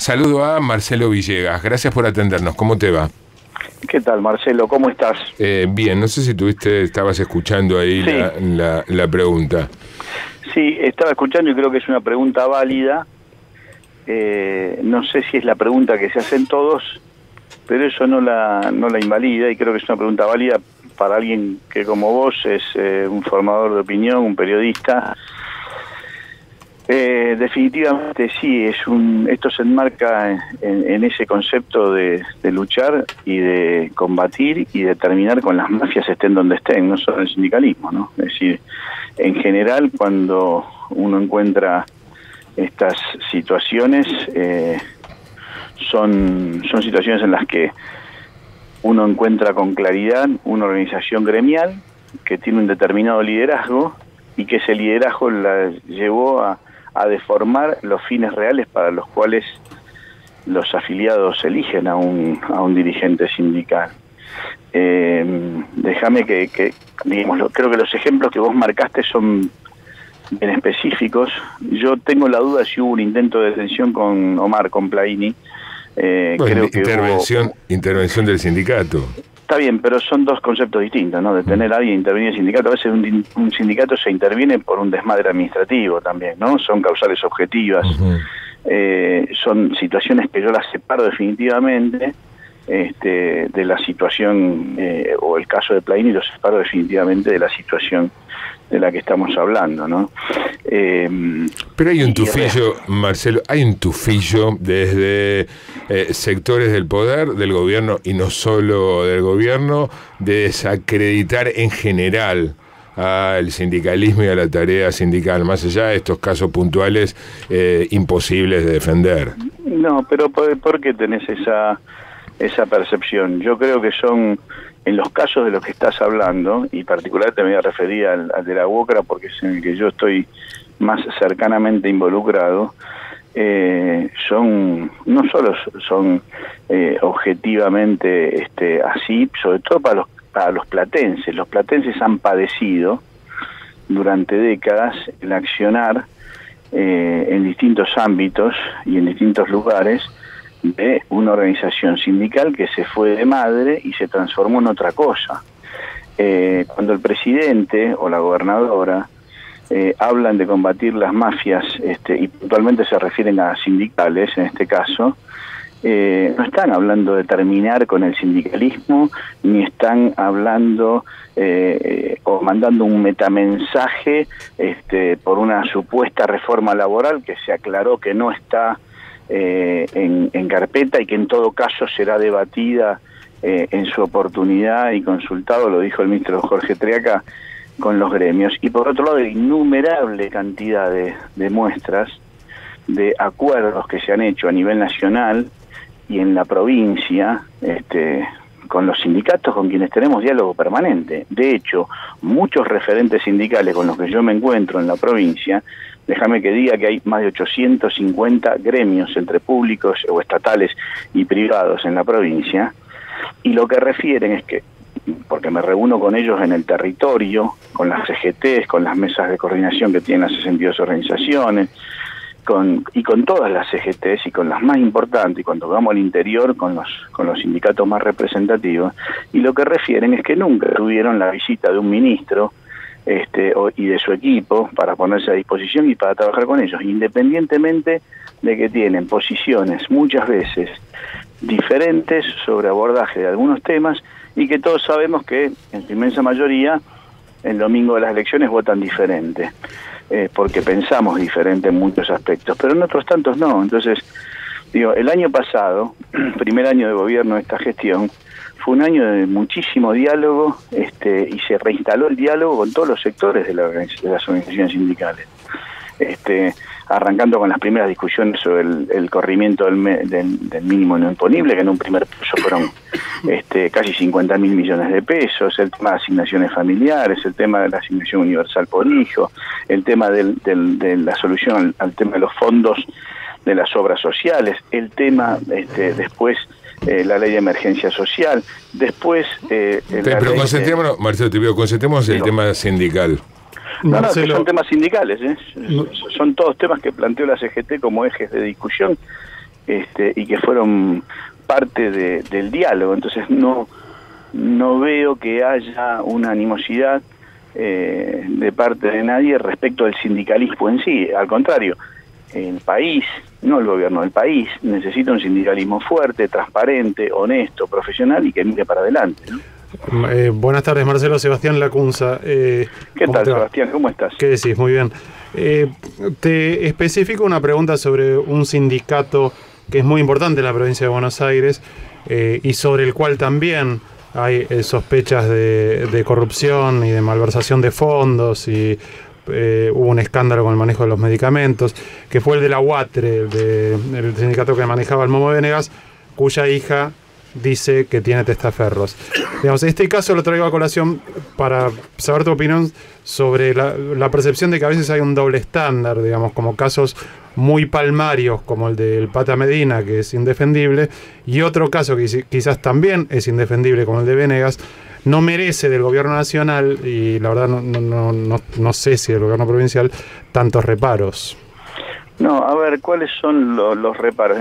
Saludo a Marcelo Villegas. Gracias por atendernos. ¿Cómo te va? ¿Qué tal, Marcelo? ¿Cómo estás? Bien, no sé si estabas escuchando ahí sí. la pregunta. Sí, estaba escuchando y creo que es una pregunta válida. No sé si es la pregunta que se hacen todos, pero eso no la invalida, y creo que es una pregunta válida para alguien que como vos es un formador de opinión, un periodista. Definitivamente sí, esto se enmarca en ese concepto de luchar y de combatir y de terminar con las mafias, estén donde estén, no solo en el sindicalismo, ¿no? Es decir, en general, cuando uno encuentra estas situaciones, son situaciones en las que uno encuentra con claridad una organización gremial que tiene un determinado liderazgo y que ese liderazgo la llevó a deformar los fines reales para los cuales los afiliados eligen a un dirigente sindical. Déjame que digamos, creo que los ejemplos que vos marcaste son bien específicos. Yo tengo la duda si hubo un intento de detención con Plaini. Creo que intervención del sindicato. Está bien, pero son dos conceptos distintos, ¿no? Detener a alguien e intervenir en el sindicato. A veces un sindicato se interviene por un desmadre administrativo también, ¿no? Son causales objetivas. Son situaciones que yo las separo definitivamente de la situación, o el caso de Plaini lo separo definitivamente de la situación de la que estamos hablando, ¿no? Pero hay un tufillo, Marcelo, hay un tufillo desde sectores del poder, del gobierno, y no solo del gobierno, de desacreditar en general al sindicalismo y a la tarea sindical, más allá de estos casos puntuales imposibles de defender. No, pero ¿por qué tenés esa percepción? Yo creo que son, en los casos de los que estás hablando, y particularmente me voy a referir al de la UOCRA porque es en el que yo estoy más cercanamente involucrado, no solo son objetivamente así, sobre todo para los platenses. Los platenses han padecido durante décadas el accionar en distintos ámbitos y en distintos lugares de una organización sindical que se fue de madre y se transformó en otra cosa. Cuando el presidente o la gobernadora hablan de combatir las mafias, y puntualmente se refieren a sindicales en este caso, no están hablando de terminar con el sindicalismo, ni están hablando o mandando un metamensaje por una supuesta reforma laboral que se aclaró que no está en carpeta y que en todo caso será debatida en su oportunidad y consultado, lo dijo el ministro Jorge Triaca, con los gremios. Y por otro lado, innumerable cantidad de muestras de acuerdos que se han hecho a nivel nacional y en la provincia con los sindicatos con quienes tenemos diálogo permanente. De hecho, muchos referentes sindicales con los que yo me encuentro en la provincia, déjame que diga que hay más de 850 gremios entre públicos o estatales y privados en la provincia, y lo que refieren es que, porque me reúno con ellos en el territorio, con las CGTs, con las mesas de coordinación que tienen las 62 organizaciones, con todas las CGTs y con las más importantes, y cuando vamos al interior con los sindicatos más representativos, y lo que refieren es que nunca tuvieron la visita de un ministro y de su equipo para ponerse a disposición y para trabajar con ellos, independientemente de que tienen posiciones muchas veces diferentes sobre abordaje de algunos temas, y que todos sabemos que en su inmensa mayoría el domingo de las elecciones votan diferente, porque pensamos diferente en muchos aspectos, pero en otros tantos no. Entonces, digo, el año pasado, primer año de gobierno de esta gestión, fue un año de muchísimo diálogo, y se reinstaló el diálogo con todos los sectores de las organizaciones sindicales. Arrancando con las primeras discusiones sobre el corrimiento del mínimo no imponible, que en un primer paso fueron casi 50.000 millones de pesos, el tema de asignaciones familiares, el tema de la asignación universal por hijo, el tema de la solución al tema de los fondos de las obras sociales, el tema después la ley de emergencia social, después... pero concentrémonos, Marcelo, te pido, concentremos el tema sindical. No, que son temas sindicales, son todos temas que planteó la CGT como ejes de discusión y que fueron parte del diálogo. Entonces no veo que haya una animosidad de parte de nadie respecto al sindicalismo en sí. Al contrario, el país, no el gobierno, el país necesita un sindicalismo fuerte, transparente, honesto, profesional y que mire para adelante, ¿no? Buenas tardes, Marcelo. Sebastián Lacunza. ¿Qué tal, Sebastián? ¿Cómo estás? ¿Qué decís? Muy bien. Te especifico una pregunta sobre un sindicato que es muy importante en la provincia de Buenos Aires y sobre el cual también hay sospechas de corrupción y de malversación de fondos, y hubo un escándalo con el manejo de los medicamentos, que fue el de la UATRE, el sindicato que manejaba el Momo Venegas, cuya hija dice que tiene testaferros. Digamos, este caso lo traigo a colación para saber tu opinión sobre la percepción de que a veces hay un doble estándar, digamos, como casos muy palmarios como el del Pata Medina, que es indefendible, y otro caso que quizás también es indefendible como el de Venegas, no merece del gobierno nacional, y la verdad no sé si del gobierno provincial, tantos reparos. No, a ver, ¿cuáles son los reparos?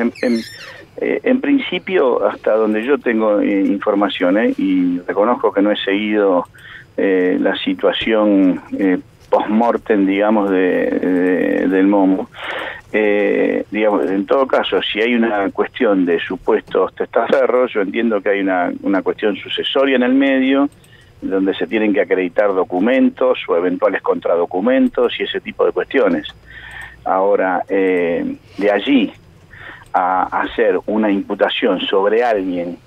En principio, hasta donde yo tengo información, y reconozco que no he seguido la situación post-mortem, digamos, del Momo, digamos, en todo caso, si hay una cuestión de supuestos testaferros, yo entiendo que hay una cuestión sucesoria en el medio, donde se tienen que acreditar documentos o eventuales contradocumentos y ese tipo de cuestiones. Ahora, de allí a hacer una imputación sobre alguien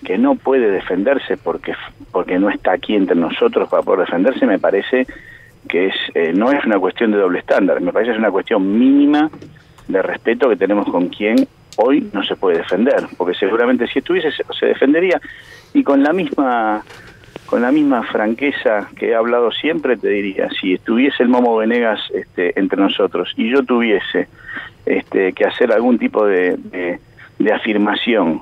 que no puede defenderse porque no está aquí entre nosotros para poder defenderse, me parece que no es una cuestión de doble estándar, me parece que es una cuestión mínima de respeto que tenemos con quien hoy no se puede defender, porque seguramente si estuviese se defendería, y con la misma franqueza que he hablado siempre te diría, si estuviese el Momo Venegas entre nosotros y yo tuviese que hacer algún tipo de afirmación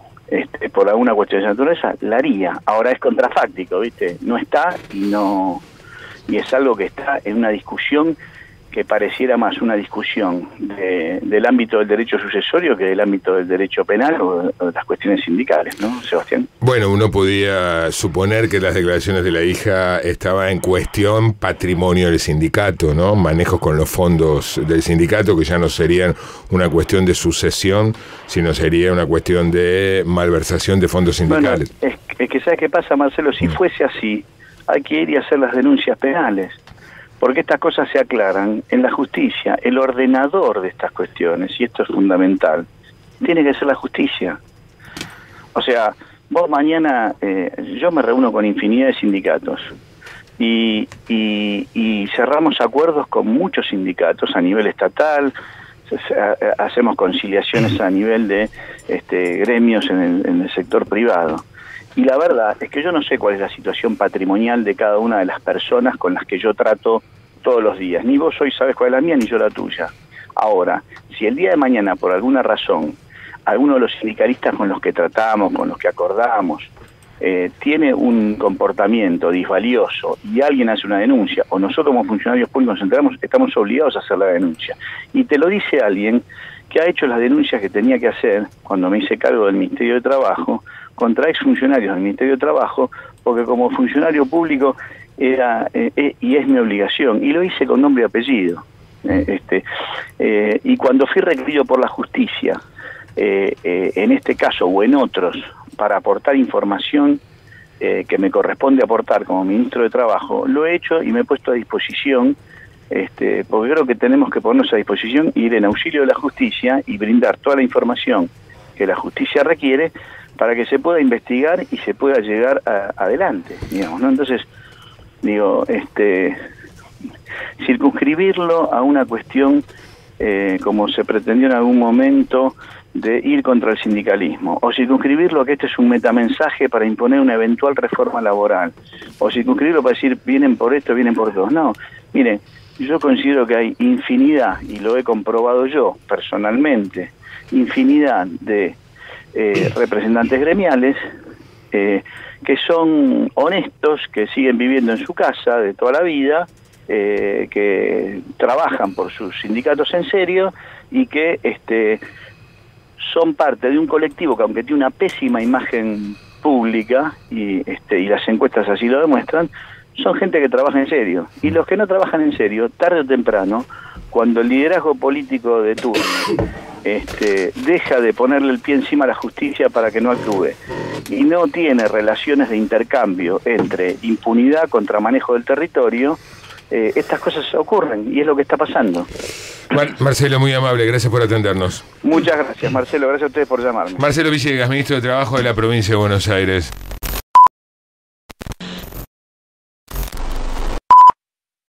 por alguna cuestión de naturaleza, la haría. Ahora es contrafáctico, ¿viste? No está y es algo que está en una discusión que pareciera más una discusión del ámbito del derecho sucesorio que del ámbito del derecho penal o de las cuestiones sindicales, ¿no, Sebastián? Bueno, uno podía suponer que las declaraciones de la hija estaba en cuestión patrimonio del sindicato, ¿no? Manejos con los fondos del sindicato, que ya no serían una cuestión de sucesión, sino sería una cuestión de malversación de fondos sindicales. Bueno, es que ¿sabes qué pasa, Marcelo? Si fuese así, hay que ir y hacer las denuncias penales, porque estas cosas se aclaran en la justicia. El ordenador de estas cuestiones, y esto es fundamental, tiene que ser la justicia. O sea, vos mañana, yo me reúno con infinidad de sindicatos y cerramos acuerdos con muchos sindicatos a nivel estatal, hacemos conciliaciones a nivel de gremios en el sector privado. Y la verdad es que yo no sé cuál es la situación patrimonial de cada una de las personas con las que yo trato todos los días. Ni vos hoy sabes cuál es la mía, ni yo la tuya. Ahora, si el día de mañana, por alguna razón, alguno de los sindicalistas con los que tratamos, con los que acordamos, tiene un comportamiento disvalioso y alguien hace una denuncia, o nosotros como funcionarios públicos nos enteramos, estamos obligados a hacer la denuncia. Y te lo dice alguien que ha hecho las denuncias que tenía que hacer cuando me hice cargo del Ministerio de Trabajo, contra exfuncionarios del Ministerio de Trabajo, porque como funcionario público era y es mi obligación, y lo hice con nombre y apellido. Y cuando fui requerido por la justicia, en este caso o en otros, para aportar información que me corresponde aportar como ministro de Trabajo, lo he hecho y me he puesto a disposición, porque creo que tenemos que ponernos a disposición, ir en auxilio de la justicia y brindar toda la información que la justicia requiere para que se pueda investigar y se pueda llegar adelante, digamos, ¿no? Entonces, digo, circunscribirlo a una cuestión como se pretendió en algún momento de ir contra el sindicalismo, o circunscribirlo a que este es un metamensaje para imponer una eventual reforma laboral, o circunscribirlo para decir vienen por esto, vienen por todo. No, miren, yo considero que hay infinidad, y lo he comprobado yo personalmente, infinidad de representantes gremiales que son honestos, que siguen viviendo en su casa de toda la vida, que trabajan por sus sindicatos en serio y que son parte de un colectivo que, aunque tiene una pésima imagen pública, y las encuestas así lo demuestran, son gente que trabaja en serio. Y los que no trabajan en serio, tarde o temprano, cuando el liderazgo político de turno deja de ponerle el pie encima a la justicia para que no actúe, y no tiene relaciones de intercambio entre impunidad contra manejo del territorio, estas cosas ocurren, y es lo que está pasando. Marcelo, muy amable, gracias por atendernos. Muchas gracias, Marcelo, gracias a ustedes por llamarme. Marcelo Villegas, ministro de Trabajo de la provincia de Buenos Aires.